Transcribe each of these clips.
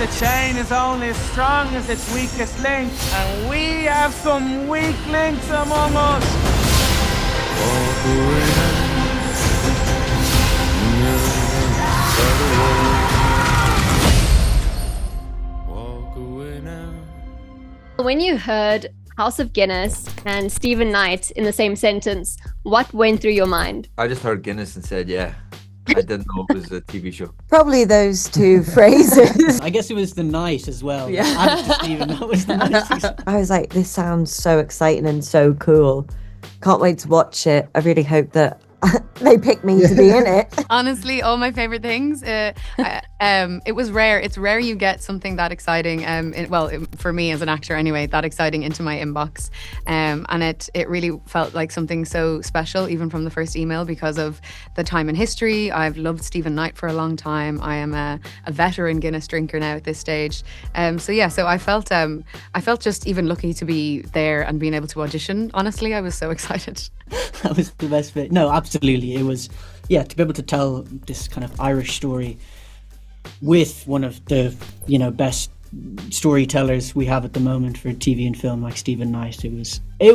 The chain is only as strong as its weakest link, and we have some weak links among us. Walk away now. Walk away now. When you heard House of Guinness and Stephen Knight in the same sentence, what went through your mind? I just heard Guinness and said, yeah. I didn't know it was a TV show. Probably those two phrases. I guess it was the night as well. Yeah. Added to Stephen, that was the night. I was like, this sounds so exciting and so cool. Can't wait to watch it. I really hope that they pick me to be in it. Honestly, all my favorite things. It was rare. It's rare you get something that exciting. For me as an actor anyway, that exciting into my inbox. And it really felt like something so special, even from the first email, because of the time in history. I've loved Stephen Knight for a long time. I am a veteran Guinness drinker now at this stage. So I felt just even lucky to be there and being able to audition. Honestly, I was so excited. That was the best bit. No, absolutely. It was, to be able to tell this kind of Irish story with one of the, best storytellers we have at the moment for TV and film, like Stephen Knight. It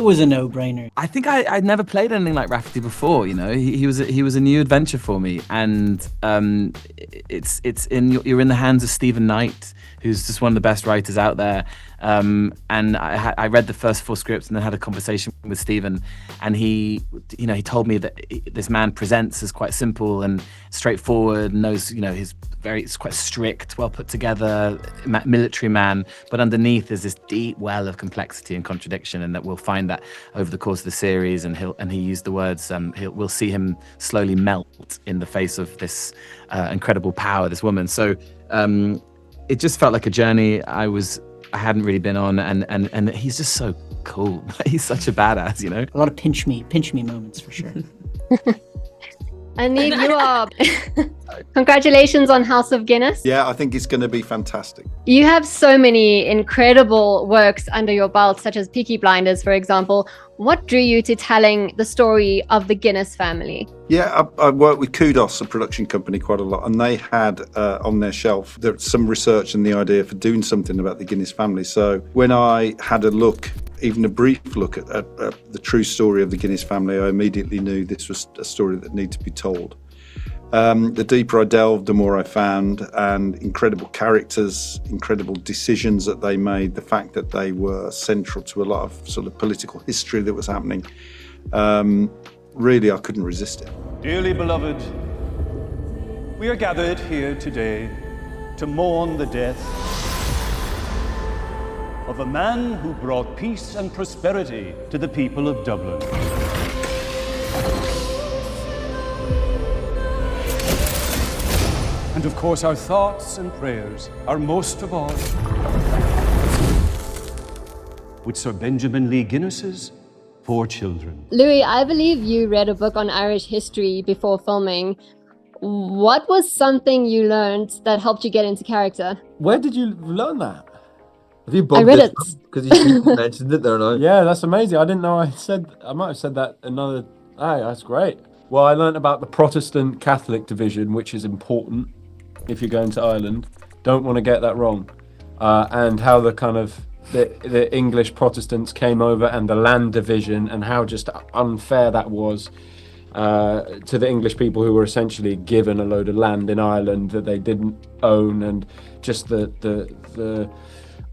was a no-brainer. I think I'd never played anything like Rafferty before. He was a new adventure for me, and you're in the hands of Stephen Knight, who's just one of the best writers out there. And I read the first 4 scripts and then had a conversation with Stephen, and he told me that this man presents as quite simple and straightforward, and knows, it's quite strict, well put together military man, but underneath there's this deep well of complexity and contradiction, and that we'll find that over the course of the series. And he used the words, we'll see him slowly melt in the face of this incredible power, this woman. So it just felt like a journey I hadn't really been on, and he's just so cool. He's such a badass, A lot of pinch me moments for sure. And Niamh, you are... Congratulations on House of Guinness. Yeah, I think it's going to be fantastic. You have so many incredible works under your belt, such as Peaky Blinders, for example. What drew you to telling the story of the Guinness family? Yeah, I worked with Kudos, a production company, quite a lot, and they had on their shelf some research and the idea for doing something about the Guinness family. So when I had a look, even a brief look at the true story of the Guinness family, I immediately knew this was a story that needed to be told. The deeper I delved, the more I found, and incredible characters, incredible decisions that they made, the fact that they were central to a lot of sort of political history that was happening. Really, I couldn't resist it. Dearly beloved, we are gathered here today to mourn the death of a man who brought peace and prosperity to the people of Dublin. And of course, our thoughts and prayers are most of all with Sir Benjamin Guinness's 4 children. Louis, I believe you read a book on Irish history before filming. What was something you learned that helped you get into character? Where did you learn that? Have you I read it. Because you mentioned it there now. Yeah, that's amazing. I didn't know I might have said that another... Hey, that's great. Well, I learned about the Protestant Catholic division, which is important if you're going to Ireland. Don't want to get that wrong. And how the kind of the English Protestants came over, and the land division, and how just unfair that was to the English people, who were essentially given a load of land in Ireland that they didn't own, and just the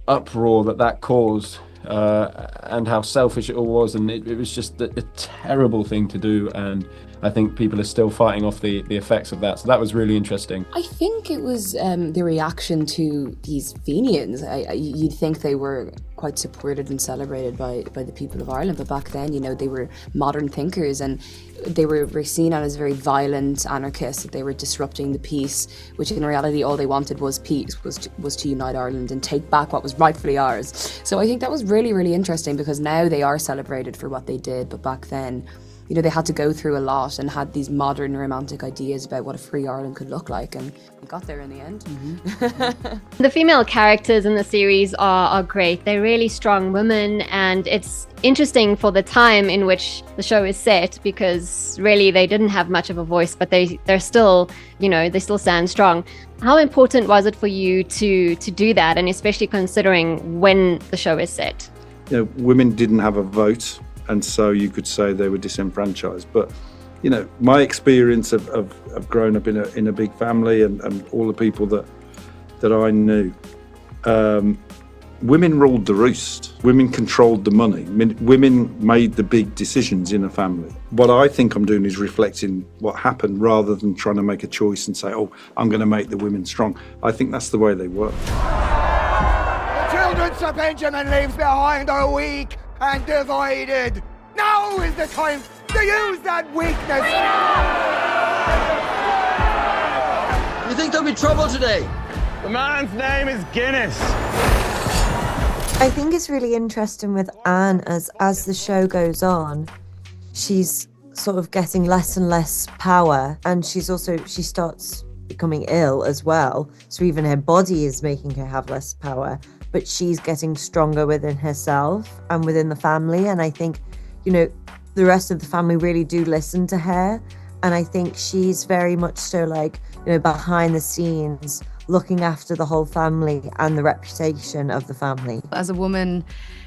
uproar that caused, and how selfish it all was, and it was just a terrible thing to do, and I think people are still fighting off the effects of that. So that was really interesting. I think it was the reaction to these Fenians. You'd think they were quite supported and celebrated by the people of Ireland, but back then, they were modern thinkers, and they were seen as very violent anarchists, that they were disrupting the peace, which in reality all they wanted was peace, was to unite Ireland and take back what was rightfully ours. So I think that was really, really interesting, because now they are celebrated for what they did, but back then, you know, they had to go through a lot and had these modern romantic ideas about what a free Ireland could look like, and we got there in the end. The female characters in the series are great. They're really strong women, and it's interesting for the time in which the show is set, because really they didn't have much of a voice, but they're still, you know, they still stand strong. How important was it for you to do that, and especially considering when the show is set? You know, women didn't have a vote, and so you could say they were disenfranchised. But you know, my experience of growing up in a big family and all the people that I knew, women ruled the roost. Women controlled the money. Women made the big decisions in a family. What I think I'm doing is reflecting what happened rather than trying to make a choice and say, oh, I'm going to make the women strong. I think that's the way they work. The children Sir Benjamin leaves behind are weak and divided. Now is the time to use that weakness. You think there'll be trouble today? The man's name is Guinness. I think it's really interesting with Anne as the show goes on. She's sort of getting less and less power, and she starts becoming ill as well. So even her body is making her have less power, but she's getting stronger within herself and within the family. And I think, you know, the rest of the family really do listen to her. And I think she's very much so like, you know, behind the scenes, looking after the whole family and the reputation of the family. As a woman,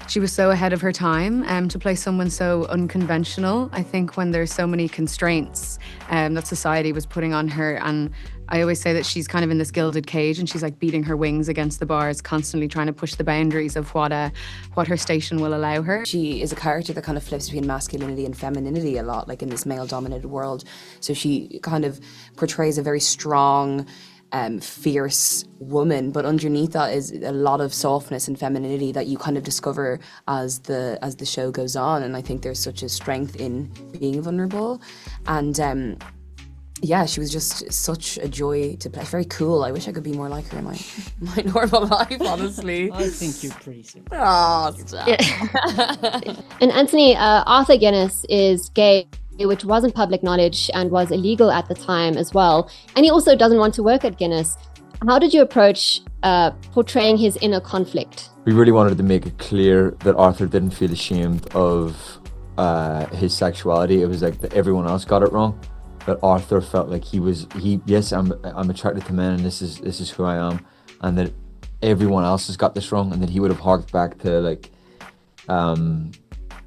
she was so ahead of her time to play someone so unconventional. I think when there's so many constraints that society was putting on her, and I always say that she's kind of in this gilded cage and she's like beating her wings against the bars, constantly trying to push the boundaries of what her station will allow her. She is a character that kind of flips between masculinity and femininity a lot, like in this male-dominated world. So she kind of portrays a very strong, fierce woman, but underneath that is a lot of softness and femininity that you kind of discover as the show goes on. And I think there's such a strength in being vulnerable. And yeah, she was just such a joy to play. Very cool. I wish I could be more like her in my normal life, honestly. I think you're pretty simple. Oh, stop. Yeah. And Anthony, Arthur Guinness is gay, which wasn't public knowledge and was illegal at the time as well. And he also doesn't want to work at Guinness. How did you approach portraying his inner conflict? We really wanted to make it clear that Arthur didn't feel ashamed of his sexuality. It was like that everyone else got it wrong. That Arthur felt like yes, I'm attracted to men, and this is who I am, and that everyone else has got this wrong, and that he would have harked back to like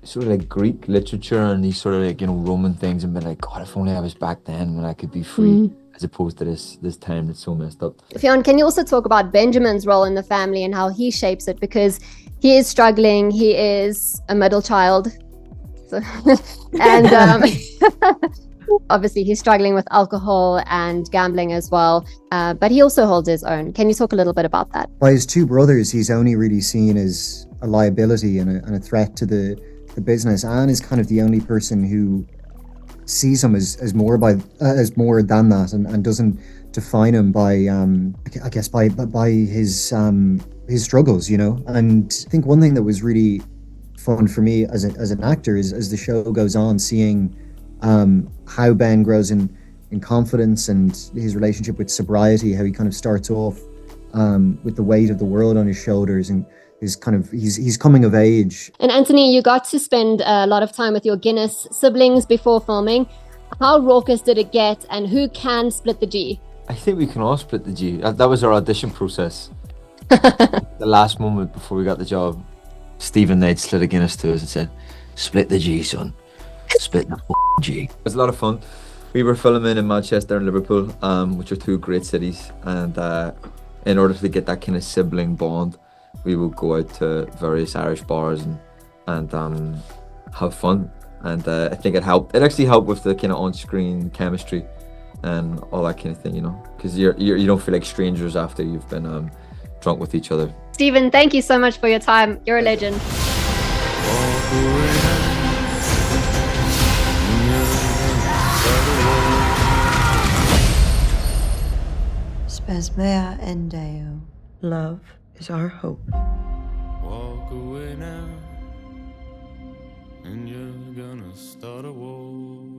sort of like Greek literature and these sort of like, you know, Roman things, and been like, God, if only I was back then when I could be free, as opposed to this time that's so messed up. Fionn, can you also talk about Benjamin's role in the family and how he shapes it? Because he is struggling, he is a middle child, and obviously he's struggling with alcohol and gambling as well, but he also holds his own. Can you talk a little bit about that? By his two brothers, he's only really seen as a liability and a threat to the business. Anne is kind of the only person who sees him as more than that, and doesn't define him by I guess by his struggles, you know. And I think one thing that was really fun for me as an actor is, as the show goes on, seeing how Ben grows in confidence and his relationship with sobriety, how he kind of starts off with the weight of the world on his shoulders, and he's coming of age. And Anthony, you got to spend a lot of time with your Guinness siblings before filming. How raucous did it get, and who can split the G? I think we can all split the G. That was our audition process. The last moment before we got the job, Stephen Nate slid a Guinness to us and said, "Split the G, son. Split the G." It was a lot of fun. We were filming in Manchester and Liverpool, which are two great cities, and in order to get that kind of sibling bond, we would go out to various Irish bars and have fun. And I think it helped. It actually helped with the kind of on-screen chemistry and all that kind of thing, you know, because you don't feel like strangers after you've been drunk with each other. Stephen, thank you so much for your time. You're a legend. Spes mea endeo. Love is our hope. Walk away now and you're gonna start a war.